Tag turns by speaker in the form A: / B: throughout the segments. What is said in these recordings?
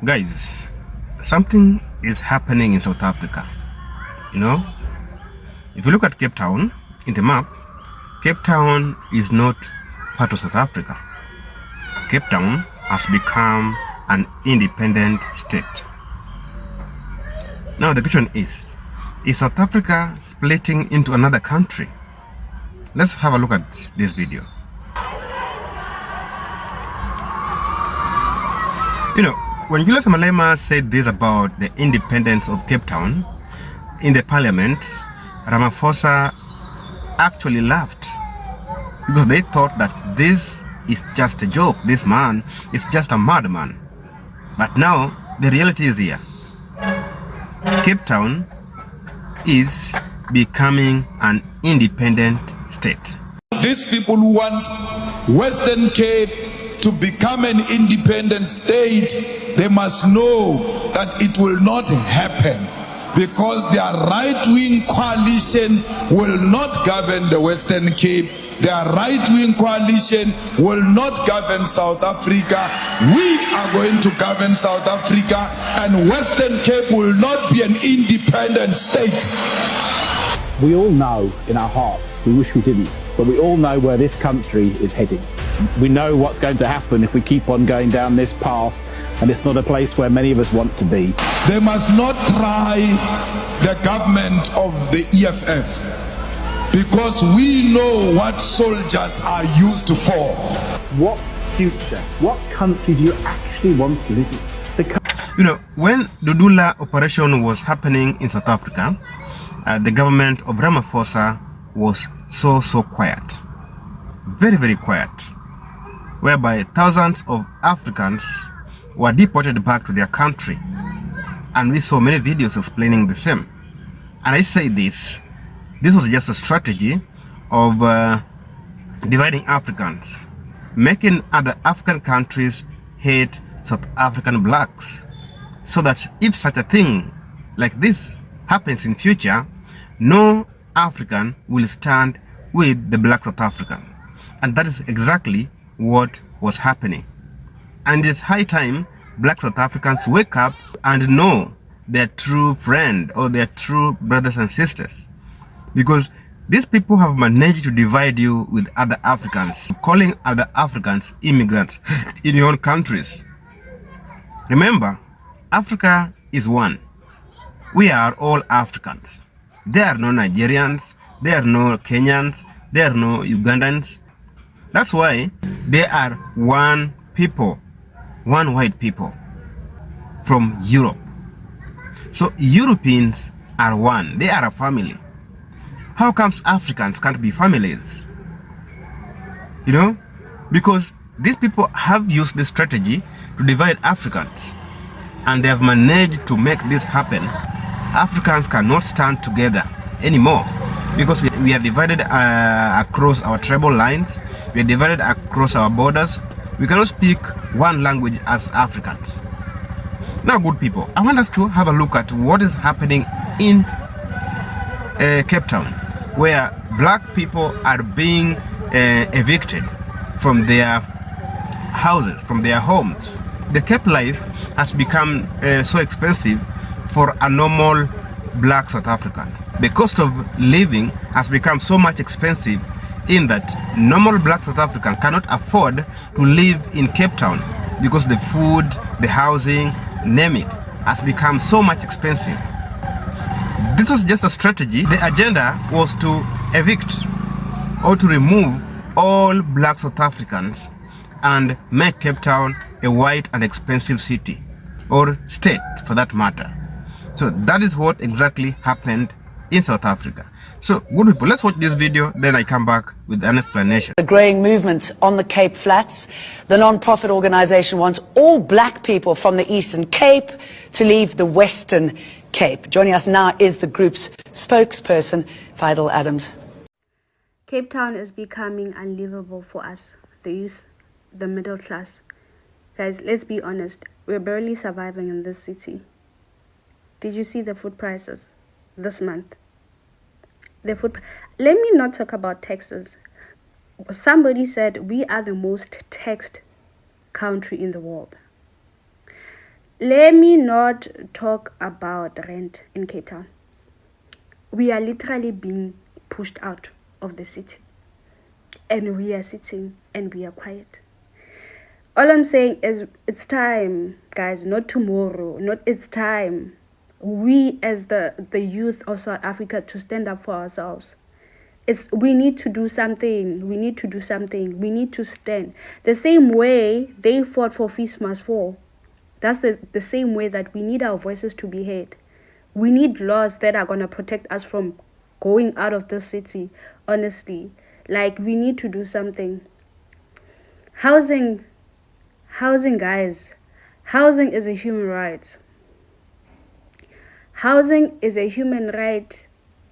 A: Guys, something is happening in South Africa. You know, if you look at Cape Town in the map, Cape Town is not part of South Africa. Cape Town has become an independent state. Now the question is South Africa splitting into another country? Let's have a look at this video. You know, when Julius Malema said this about the independence of Cape Town in the parliament, Ramaphosa actually laughed because they thought that this is just a joke. This man is just a madman. But now the reality is here. Cape Town is becoming an independent state.
B: These people who want Western Cape to become an independent state, they must know that it will not happen, because their right-wing coalition will not govern the Western Cape. Their right-wing coalition will not govern South Africa. We are going to govern South Africa, and Western Cape will not be an independent state.
C: We all know in our hearts, we wish we didn't, but we all know where this country is heading. We know what's going to happen if we keep on going down this path, and it's not a place where many of us want to be.
B: They must not try the government of the EFF, because we know what soldiers are used for.
C: What future, what country do you actually want to live in?
A: You know, when the Dudula operation was happening in South Africa, the government of Ramaphosa was so quiet. Very, very quiet. Whereby thousands of Africans were deported back to their country. And we saw many videos explaining the same. And I say this was just a strategy of dividing Africans, making other African countries hate South African blacks, so that if such a thing like this happens in future, no African will stand with the black South African. And that is exactly what was happening. And it's high time black South Africans wake up and know their true friend or their true brothers and sisters. Because these people have managed to divide you with other Africans, calling other Africans immigrants in your own countries. Remember, Africa is one. We are all Africans. There are no Nigerians, there are no Kenyans, there are no Ugandans. That's why they are one people, one white people from Europe. So Europeans are one, they are a family. How comes Africans can't be families? You know, because these people have used this strategy to divide Africans, and they have managed to make this happen. Africans cannot stand together anymore because we are divided across our tribal lines. We are divided across our borders. We cannot speak one language as Africans. Now, good people, I want us to have a look at what is happening in Cape Town, where black people are being evicted from their houses, from their homes. The Cape life has become so expensive for a normal black South African. The cost of living has become so much expensive in that normal black South African cannot afford to live in Cape Town because the food, the housing, name it, has become so much expensive. This was just a strategy. The agenda was to evict or to remove all black South Africans and make Cape Town a white and expensive city, or state for that matter. So that is what exactly happened in South Africa. So good people, let's watch this video, then I come back with an explanation.
D: The growing movement on the Cape Flats. The non-profit organization wants all black people from the Eastern Cape to leave the Western Cape. Joining us now is the group's spokesperson, Fidel Adams.
E: Cape Town is becoming unlivable for us, the youth, the middle class. Guys, let's be honest, we're barely surviving in this city. Did you see the food prices this month? Let me not talk about taxes. Somebody said we are the most taxed country in the world. Let me not talk about rent in Cape Town. We are literally being pushed out of the city. And we are sitting and we are quiet. All I'm saying is it's time, guys, not tomorrow, it's time. We as the youth of South Africa to stand up for ourselves. We need to do something. We need to stand. The same way they fought for Feast Must Fall. That's the same way that we need our voices to be heard. We need laws that are going to protect us from going out of the city, honestly. Like, we need to do something. Housing, guys. Housing is a human right. Housing is a human right.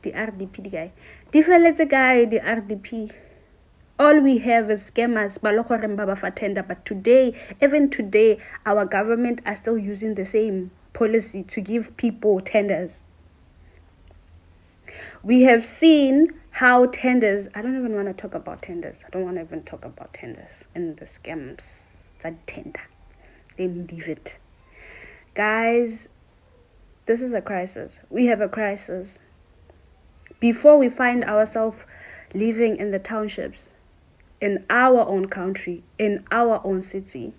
E: The RDP guy. The guy, the RDP. All we have is scammers, but today, even today, our government are still using the same policy to give people tenders. We have seen how tenders, I don't even want to talk about tenders. I don't want to even talk about tenders and the scams that tender. They leave it. Guys, this is a crisis. We have a crisis. Before we find ourselves living in the townships, in our own country, in our own city,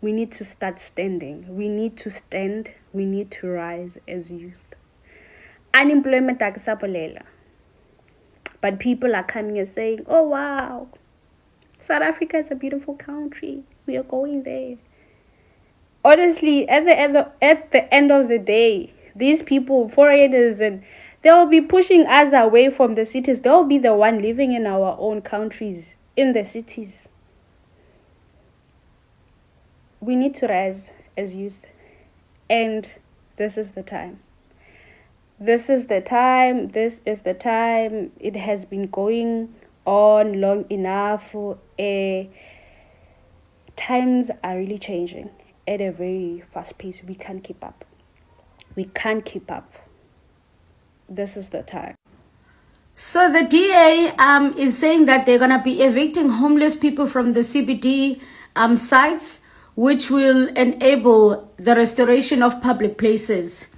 E: we need to start standing. We need to stand. We need to rise as youth. Unemployment akusapolela. But people are coming and saying, oh wow, South Africa is a beautiful country. We are going there. Honestly, at the end of the day, these people, foreigners, and they'll be pushing us away from the cities. They'll be the one living in our own countries, in the cities. We need to rise as youth. And this is the time. This is the time. It has been going on long enough. Times are really changing at a very fast pace. We can't keep up. This is the time.
F: So the DA is saying that they're going to be evicting homeless people from the CBD sites, which will enable the restoration of public places.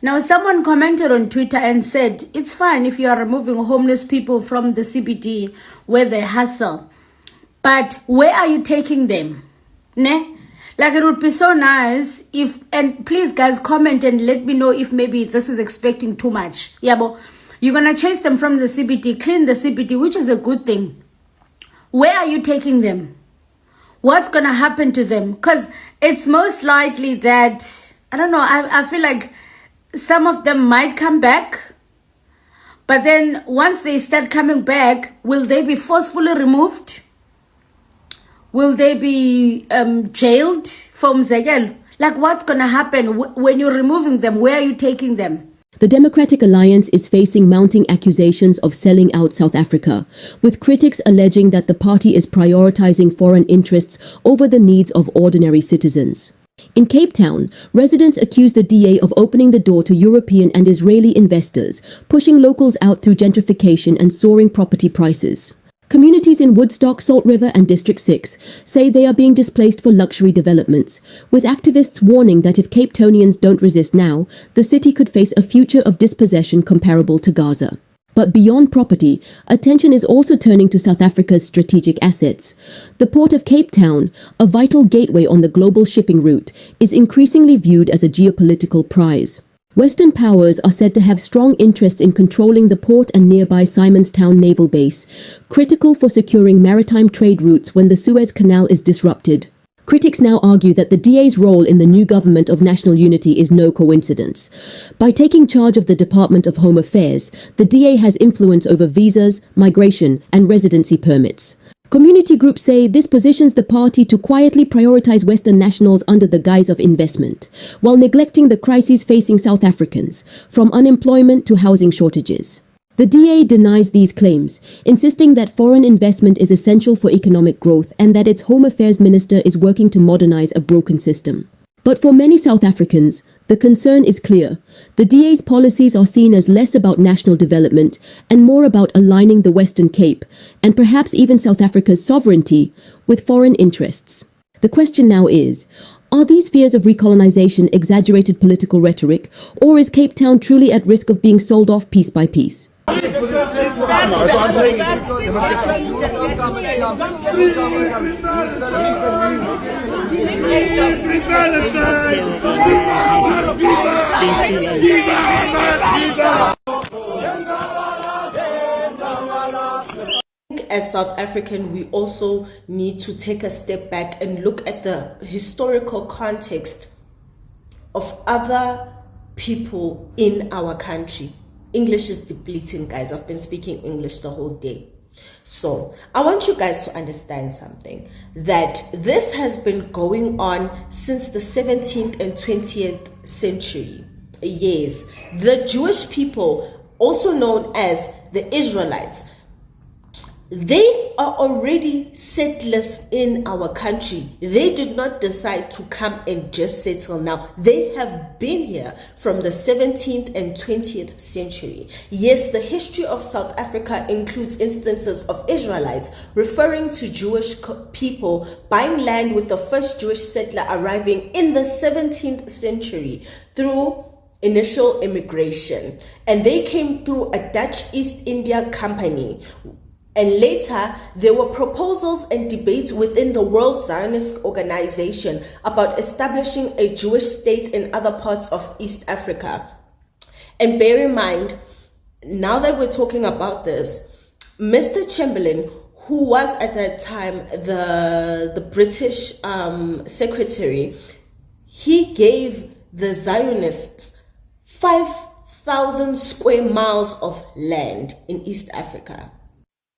F: Now, someone commented on Twitter and said, it's fine if you are removing homeless people from the CBD where they hustle, but where are you taking them? Ne? Like, it would be so nice if, and please guys comment and let me know if maybe this is expecting too much. Yeah, but you're going to chase them from the CBD, clean the CBD, which is a good thing. Where are you taking them? What's going to happen to them? Because it's most likely that, I don't know, I feel like some of them might come back. But then once they start coming back, will they be forcefully removed? Will they be jailed from Zegel? Like, what's going to happen when you're removing them? Where are you taking them?
G: The Democratic Alliance is facing mounting accusations of selling out South Africa, with critics alleging that the party is prioritizing foreign interests over the needs of ordinary citizens. In Cape Town, residents accuse the DA of opening the door to European and Israeli investors, pushing locals out through gentrification and soaring property prices. Communities in Woodstock, Salt River and District 6 say they are being displaced for luxury developments, with activists warning that if Cape Townians don't resist now, the city could face a future of dispossession comparable to Gaza. But beyond property, attention is also turning to South Africa's strategic assets. The port of Cape Town, a vital gateway on the global shipping route, is increasingly viewed as a geopolitical prize. Western powers are said to have strong interests in controlling the port and nearby Simonstown naval base, critical for securing maritime trade routes when the Suez Canal is disrupted. Critics now argue that the DA's role in the new government of national unity is no coincidence. By taking charge of the Department of Home Affairs, the DA has influence over visas, migration, and residency permits. Community groups say this positions the party to quietly prioritize Western nationals under the guise of investment, while neglecting the crises facing South Africans, from unemployment to housing shortages. The DA denies these claims, insisting that foreign investment is essential for economic growth and that its Home Affairs Minister is working to modernize a broken system. But for many South Africans, the concern is clear. The DA's policies are seen as less about national development and more about aligning the Western Cape, and perhaps even South Africa's sovereignty, with foreign interests. The question now is, are these fears of recolonization exaggerated political rhetoric, or is Cape Town truly at risk of being sold off piece by piece?
H: As South African, we also need to take a step back and look at the historical context of other people in our country. English is depleting, guys. I've been speaking English the whole day. So I want you guys to understand something, that this has been going on since the 17th and 20th century. Yes, the Jewish people, also known as the Israelites, they are already settlers in our country. They did not decide to come and just settle now. They have been here from the 17th and 20th century. Yes, the history of South Africa includes instances of Israelites referring to Jewish people buying land, with the first Jewish settler arriving in the 17th century through initial immigration. And they came through a Dutch East India Company. And later, there were proposals and debates within the World Zionist Organization about establishing a Jewish state in other parts of East Africa. And bear in mind, now that we're talking about this, Mr. Chamberlain, who was at that time the British secretary, he gave the Zionists 5,000 square miles of land in East Africa.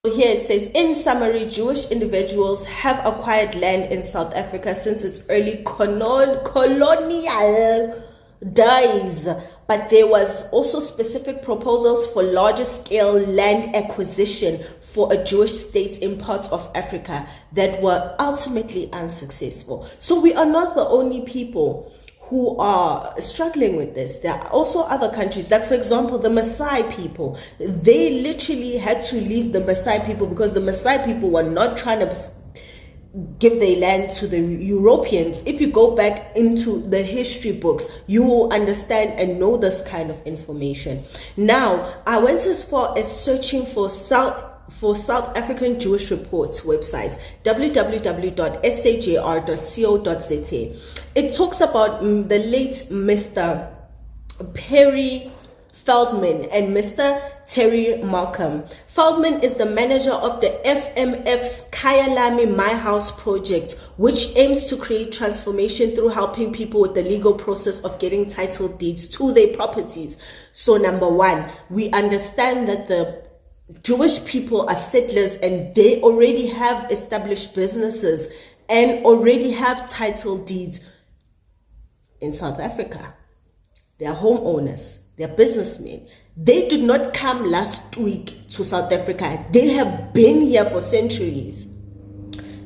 H: Here it says, in summary, Jewish individuals have acquired land in South Africa since its early colonial days, but there was also specific proposals for larger scale land acquisition for a Jewish state in parts of Africa that were ultimately unsuccessful. So we are not the only people who are struggling with this. There are also other countries, like for example, the Maasai people. They literally had to leave the Maasai people because the Maasai people were not trying to give their land to the Europeans. If you go back into the history books, you will understand and know this kind of information. Now, I went as far as searching for South African Jewish Reports website, www.sajr.co.za. It talks about the late Mr. Perry Feldman and Mr. Terry Markham. Feldman is the manager of the FMF's Kyalami My House project, which aims to create transformation through helping people with the legal process of getting title deeds to their properties. So number one, we understand that the Jewish people are settlers and they already have established businesses and already have title deeds in South Africa. They are homeowners, they are businessmen. They did not come last week to South Africa. They have been here for centuries.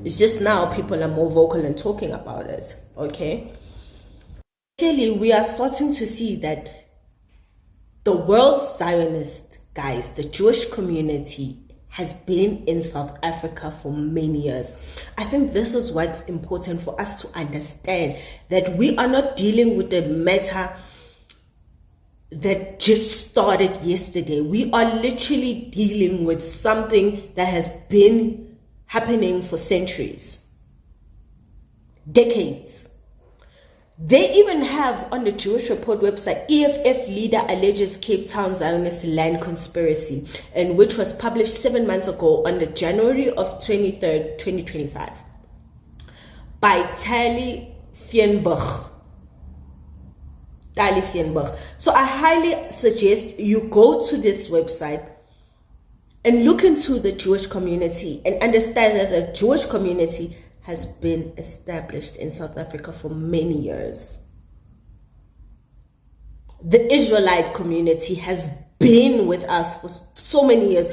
H: It's just now people are more vocal and talking about it, okay? Clearly, we are starting to see that the world Zionist guys, the Jewish community has been in South Africa for many years. I think this is what's important for us to understand, that we are not dealing with a matter that just started yesterday. We are literally dealing with something that has been happening for centuries, decades. They even have on the Jewish Report website, EFF leader alleges Cape Town Zionist land conspiracy, and which was published 7 months ago on the January of 23rd, 2025 by Tali Fienberg. So I highly suggest you go to this website and look into the Jewish community and understand that the Jewish community has been established in South Africa for many years. The Israelite community has been with us for so many years.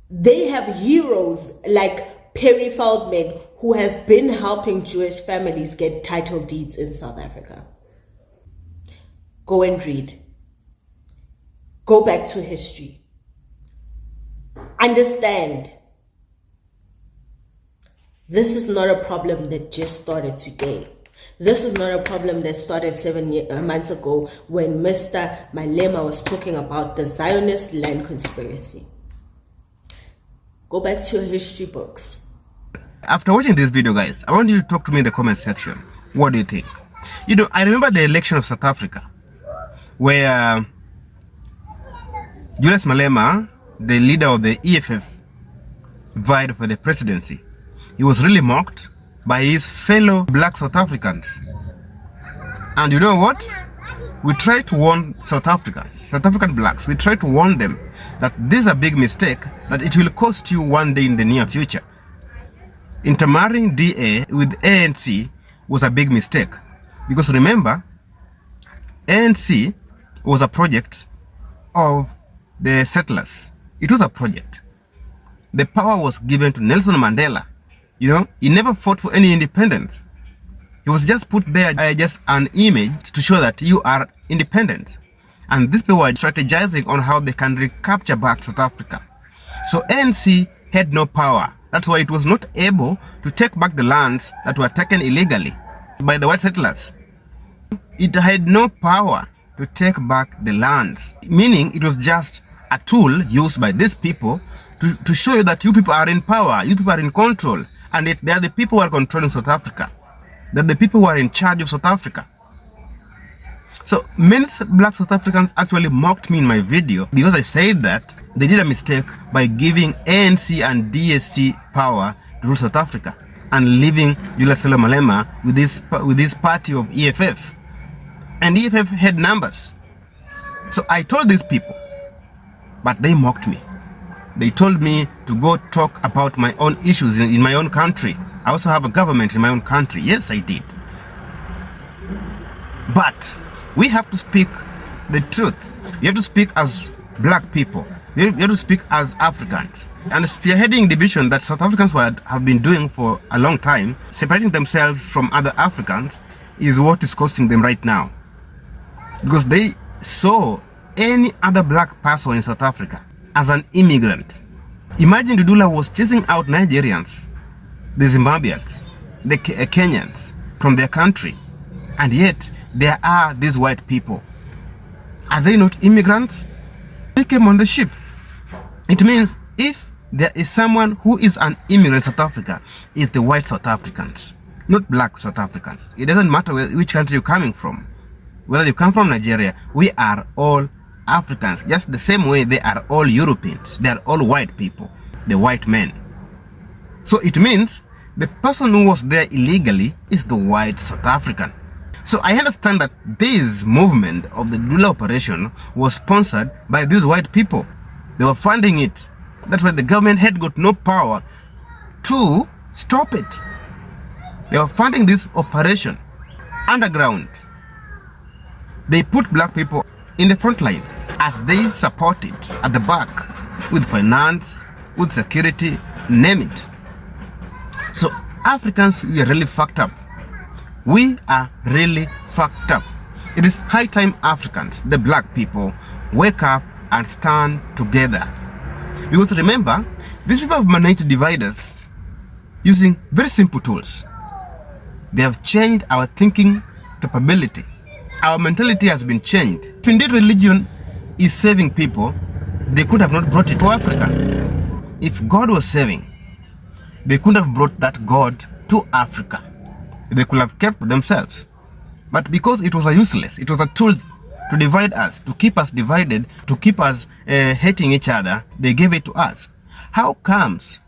H: They have heroes like Perry Feldman, who has been helping Jewish families get title deeds in South Africa. Go and read. Go back to history. Understand. This is not a problem that just started today. This is not a problem that started 7 months ago when Mr. Malema was talking about the Zionist land conspiracy. Go back to your history books.
A: After watching this video, guys, I want you to talk to me in the comment section. What do you think? You know, I remember the election of South Africa, where Julius Malema, the leader of the EFF, vied for the presidency. He was really mocked by his fellow black South Africans. And you know what? We try to warn South Africans, South African blacks, we try to warn them that this is a big mistake, that it will cost you one day in the near future. Intermarrying DA with ANC was a big mistake. Because remember, ANC was a project of the settlers. It was a project. The power was given to Nelson Mandela. You know, he never fought for any independence. He was just put there just an image to show that you are independent. And these people were strategizing on how they can recapture back South Africa. So ANC had no power. That's why it was not able to take back the lands that were taken illegally by the white settlers. It had no power to take back the lands, meaning it was just a tool used by these people to show you that you people are in power, you people are in control, and yet they are the people who are controlling South Africa. They're the people who are in charge of South Africa. So many black South Africans actually mocked me in my video because I said that they did a mistake by giving ANC and DSC power to rule South Africa and leaving Julius Malema with this party of EFF. And EFF had numbers. So I told these people, but they mocked me. They told me to go talk about my own issues in my own country. I also have a government in my own country. Yes, I did. But we have to speak the truth. We have to speak as black people. We have to speak as Africans. And spearheading division that South Africans have been doing for a long time, separating themselves from other Africans, is what is costing them right now. Because they saw any other black person in South Africa as an immigrant. Imagine Dudula was chasing out Nigerians, the Zimbabweans, the Kenyans from their country, and yet there are these white people. Are they not immigrants? They came on the ship. It means if there is someone who is an immigrant in South Africa, it's the white South Africans, not black South Africans. It doesn't matter which country you're coming from. Whether you come from Nigeria, we are all Africans, just the same way they are all Europeans. They are all white people, the white men. So it means the person who was there illegally is the white South African. So I understand that this movement of the Dudula operation was sponsored by these white people. They were funding it. That's why the government had got no power to stop it. They were funding this operation underground. They put black people in the front line as they support it at the back with finance, with security, name it. So Africans, we are really fucked up. We are really fucked up. It is high time Africans, the black people, wake up and stand together. Because remember, these people have managed to divide us using very simple tools. They have changed our thinking capability. Our mentality has been changed. If indeed religion is saving people, they could have not brought it to Africa. If God was saving, they couldn't have brought that God to Africa. They could have kept themselves. But because it was useless, it was a tool to divide us, to keep us divided, to keep us hating each other, they gave it to us. How comes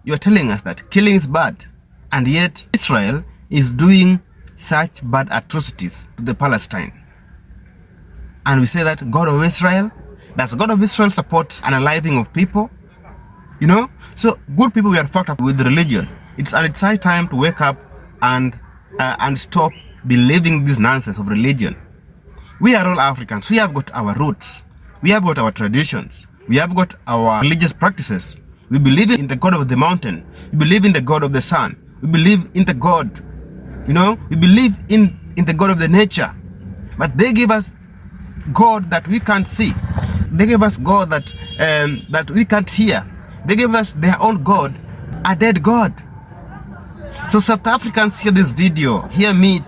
A: you're telling us that killing is bad, and yet Israel is doing such bad atrocities to the Palestine? And we say that God of Israel, does God of Israel support an unaliving of people? You know? So good people, we are fucked up with religion. It's high time to wake up and stop believing this nonsense of religion. We are all Africans. We have got our roots. We have got our traditions. We have got our religious practices. We believe in the God of the mountain. We believe in the God of the sun. We believe in the God. You know, we believe in the God of the nature. But they give us God that we can't see. They give us God that we can't hear. They give us their own God, a dead God. So South Africans, hear this video. Hear me,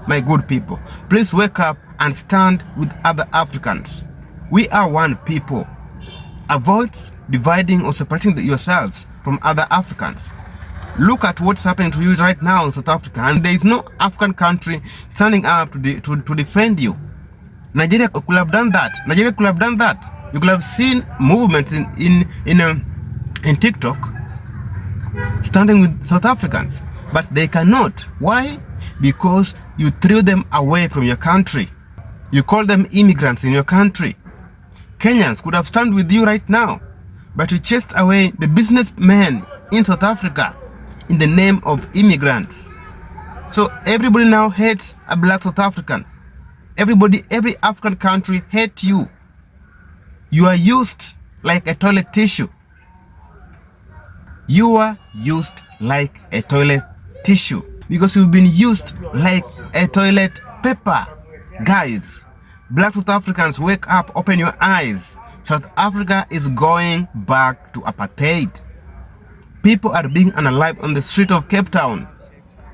A: my good people. Please wake up and stand with other Africans. We are one people. Avoid dividing or separating yourselves from other Africans. Look at what's happening to you right now in South Africa, and there is no African country standing up to defend you. Nigeria could have done that. Nigeria could have done that. You could have seen movements in TikTok standing with South Africans, but they cannot. Why? Because you threw them away from your country. You call them immigrants in your country. Kenyans could have stand with you right now, but you chased away the businessmen in South Africa in the name of immigrants. So everybody now hates a black South African. Every African country hates you. You are used like a toilet tissue. You are used like a toilet tissue because you've been used like a toilet paper. Guys, black South Africans, wake up, open your eyes. South Africa is going back to apartheid. People are being unalived on the street of Cape Town.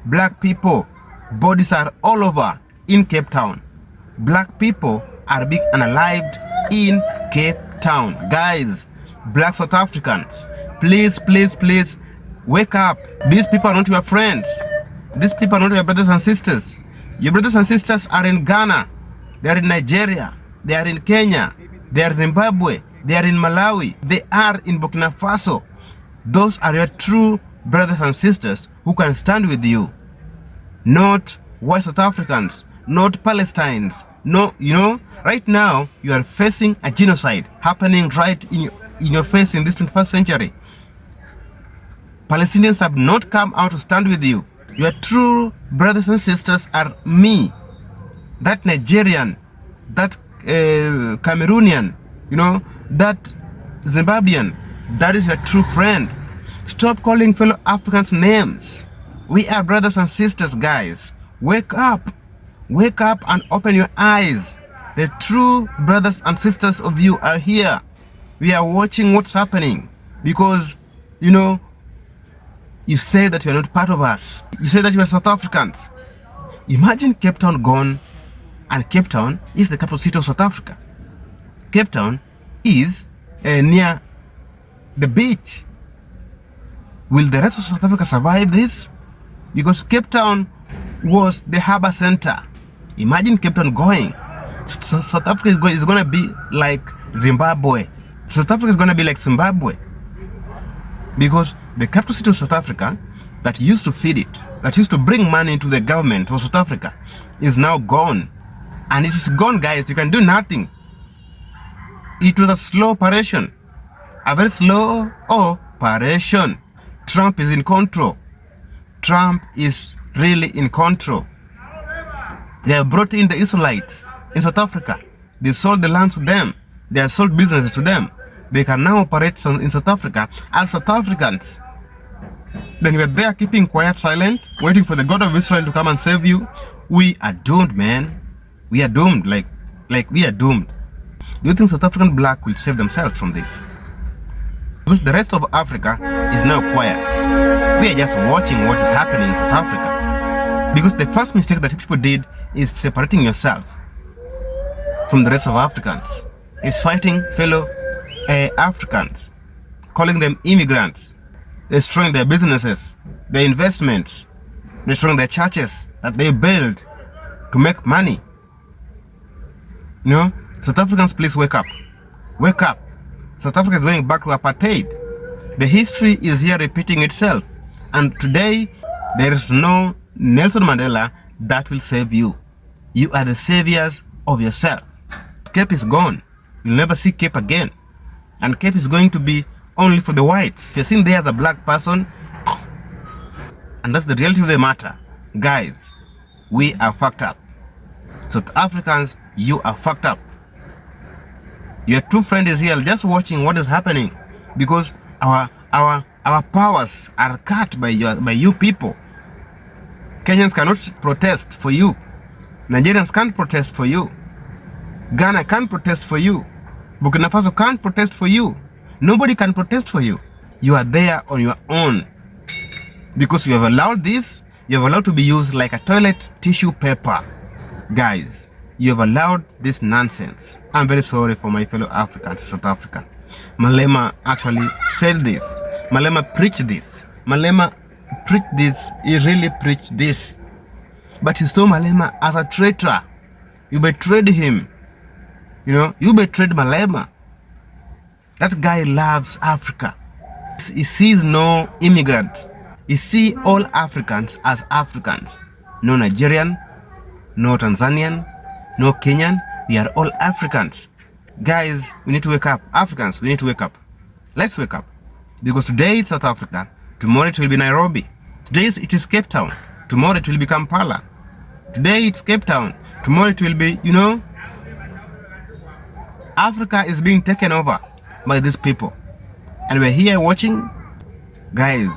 A: Black people, bodies are all over in Cape Town. Black people are being unalived in Cape Town. Guys, black South Africans, please, please, please, wake up. These people are not your friends. These people are not your brothers and sisters. Your brothers and sisters are in Ghana. They are in Nigeria. They are in Kenya. They are in Zimbabwe. They are in Malawi. They are in Burkina Faso. Those are your true brothers and sisters who can stand with you. Not white South Africans, not Palestinians. No, you know, right now you are facing a genocide happening right in your face in this 21st century. Palestinians have not come out to stand with you. Your true brothers and sisters are me, that Nigerian, that Cameroonian, you know, that Zimbabwean. That is your true friend. Stop calling fellow Africans names. We are brothers and sisters, guys. Wake up. Wake up and open your eyes. The true brothers and sisters of you are here. We are watching what's happening because, you know, you say that you are not part of us. You say that you are South Africans. Imagine Cape Town gone, and Cape Town is the capital city of South Africa. Cape Town is near the beach. Will the rest of South Africa survive this? Because Cape Town was the harbor center. Imagine Cape Town going. South Africa is going to be like Zimbabwe. South Africa is going to be like Zimbabwe. Because the capital city of South Africa that used to feed it, that used to bring money into the government of South Africa, is now gone. And it is gone, guys. You can do nothing. It was a slow operation. A very slow operation. Trump is in control. Trump is really in control. They have brought in the Israelites in South Africa. They sold the land to them. They have sold businesses to them. They can now operate in South Africa as South Africans. Then we are there keeping quiet, silent, waiting for the God of Israel to come and save you. We are doomed, man. We are doomed. Like we are doomed. Do you think South African black will save themselves from this? Because the rest of Africa is now quiet. We are just watching what is happening in South Africa. Because the first mistake that people did is separating yourself from the rest of Africans. Is fighting fellow Africans, calling them immigrants, destroying their businesses, their investments, destroying their churches that they build to make money. You know, South Africans, please wake up. Wake up. South Africa is going back to apartheid. The history is here repeating itself. And today, there is no Nelson Mandela that will save you. You are the saviors of yourself. Cape is gone. You'll never see Cape again. And Cape is going to be only for the whites. If you're seen there as a black person, and that's the reality of the matter. Guys, we are fucked up. South Africans, you are fucked up. Your true friend is here just watching what is happening because our powers are cut by you people. Kenyans cannot protest for you. Nigerians can't protest for you. Ghana can't protest for you. Burkina Faso can't protest for you. Nobody can protest for you. You are there on your own. Because you have allowed this, you have allowed to be used like a toilet tissue paper. Guys, you have allowed this nonsense. I'm very sorry for my fellow Africans in South Africa. Malema actually said this. Malema preached this. Malema preached this. He really preached this. But you saw Malema as a traitor. You betrayed him. You know, you betrayed Malema. That guy loves Africa. He sees no immigrant. He sees all Africans as Africans. No Nigerian, no Tanzanian, no Kenyan. We are all Africans. Guys, we need to wake up. Africans, we need to wake up. Let's wake up. Because today it's South Africa. Tomorrow it will be Nairobi. Today it is Cape Town. Tomorrow it will be Kampala. Today it's Cape Town. Tomorrow it will be, you know, Africa is being taken over by these people. And we're here watching. Guys,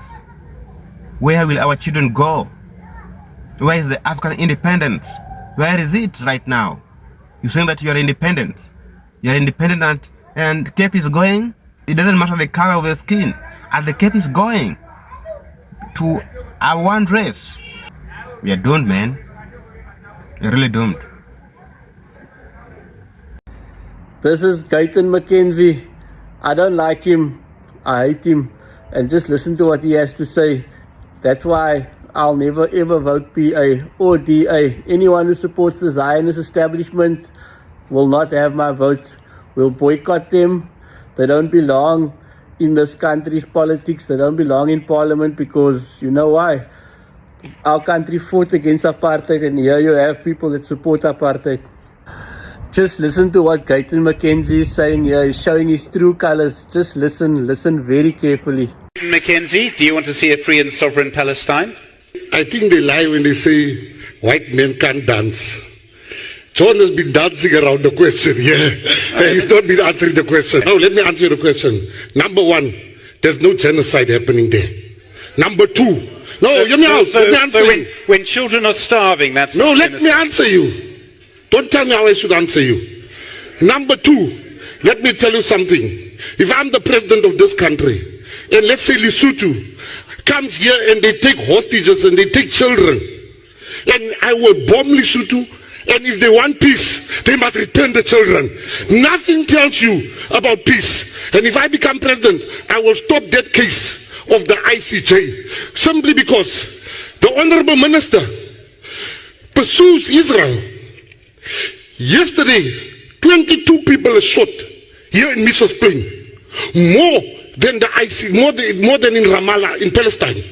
A: where will our children go? Where is the African independence? Where is it right now? You're saying that you are independent. You're independent and Cape is going. It doesn't matter the color of the skin. And the Cape is going to our one race. We are doomed, man. We're really doomed.
I: This is Gayton McKenzie. I don't like him. I hate him. And just listen to what he has to say. That's why I'll never ever vote PA or DA. Anyone who supports the Zionist establishment will not have my vote. We'll boycott them. They don't belong in this country's politics. They don't belong in parliament because you know why? Our country fought against apartheid, and here you have people that support apartheid. Just listen to what Gayton McKenzie is saying here. He's showing his true colors. Just listen very carefully.
J: McKenzie, do you want to see a free and sovereign Palestine?
K: I think they lie when they say white men can't dance. John has been dancing around the question here. He's not been answering the question. No, let me answer the question. Number one, there's no genocide happening there. Number two, no, hear me out. Let me answer you.
J: When children are starving, that's
K: no. Let me answer you. Don't tell me how I should answer you. Number two, let me tell you something. If I'm the president of this country, and let's say Lesotho comes here and they take hostages and they take children, and I will bomb Lesotho, and if they want peace, they must return the children. Nothing tells you about peace. And if I become president, I will stop that case of the ICJ, simply because the honorable minister pursues Israel. Yesterday, 22 people are shot here in Mitchell's Plain, more than the more than in Ramallah in Palestine.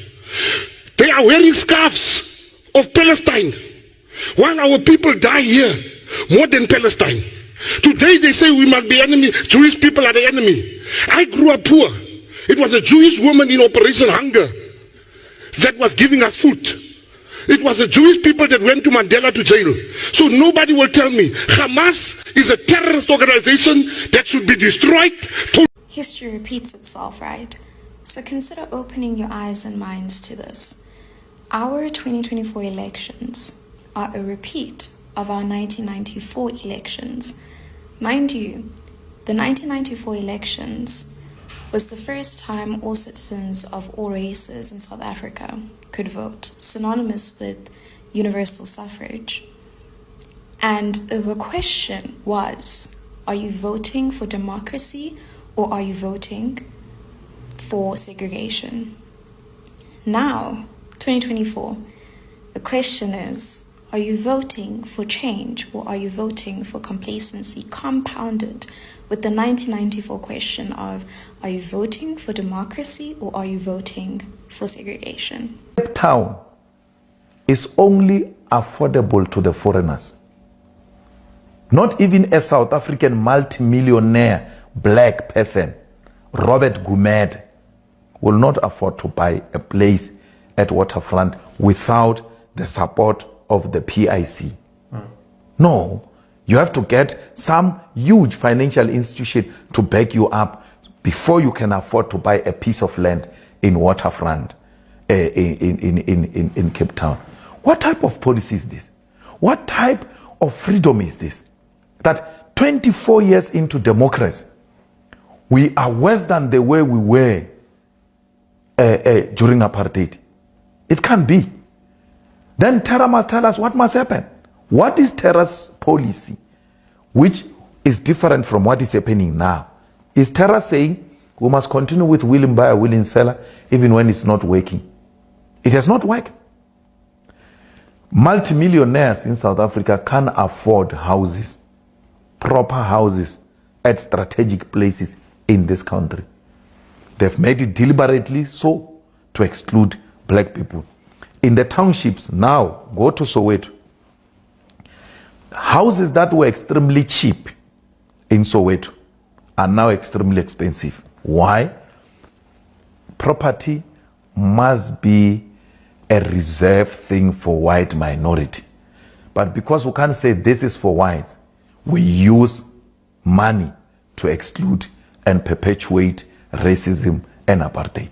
K: They are wearing scarves of Palestine, while our people die here more than Palestine. Today they say we must be enemy. Jewish people are the enemy. I grew up poor. It was a Jewish woman in Operation Hunger that was giving us food. It was the Jewish people that went to Mandela to jail. So nobody will tell me Hamas is a terrorist organization that should be destroyed.
L: History repeats itself, right? So consider opening your eyes and minds to this. Our 2024 elections are a repeat of our 1994 elections. Mind you, the 1994 elections was the first time all citizens of all races in South Africa could vote, synonymous with universal suffrage. And the question was, are you voting for democracy or are you voting for segregation? Now, 2024, the question is, are you voting for change or are you voting for complacency, compounded with the 1994 question of, are you voting for democracy or are you voting for segregation?
M: Cape Town is only affordable to the foreigners. Not even a South African multimillionaire black person, Robert Gumede, will not afford to buy a place at Waterfront without the support of the PIC. No, you have to get some huge financial institution to back you up before you can afford to buy a piece of land in Waterfront in Cape Town. What type of policy is this? What type of freedom is this? That 24 years into democracy, we are worse than the way we were during apartheid. It can't be. Then terror must tell us what must happen. What is terror's policy, which is different from what is happening now? Is terror saying we must continue with willing buyer, willing seller, even when it's not working? It has not worked. Multimillionaires in South Africa can afford houses, proper houses at strategic places in this country. They've made it deliberately so to exclude black people. In the townships now, go to Soweto. Houses that were extremely cheap in Soweto are now extremely expensive. Why? Property must be a reserved thing for white minority. But because we can't say this is for whites, we use money to exclude and perpetuate racism and apartheid.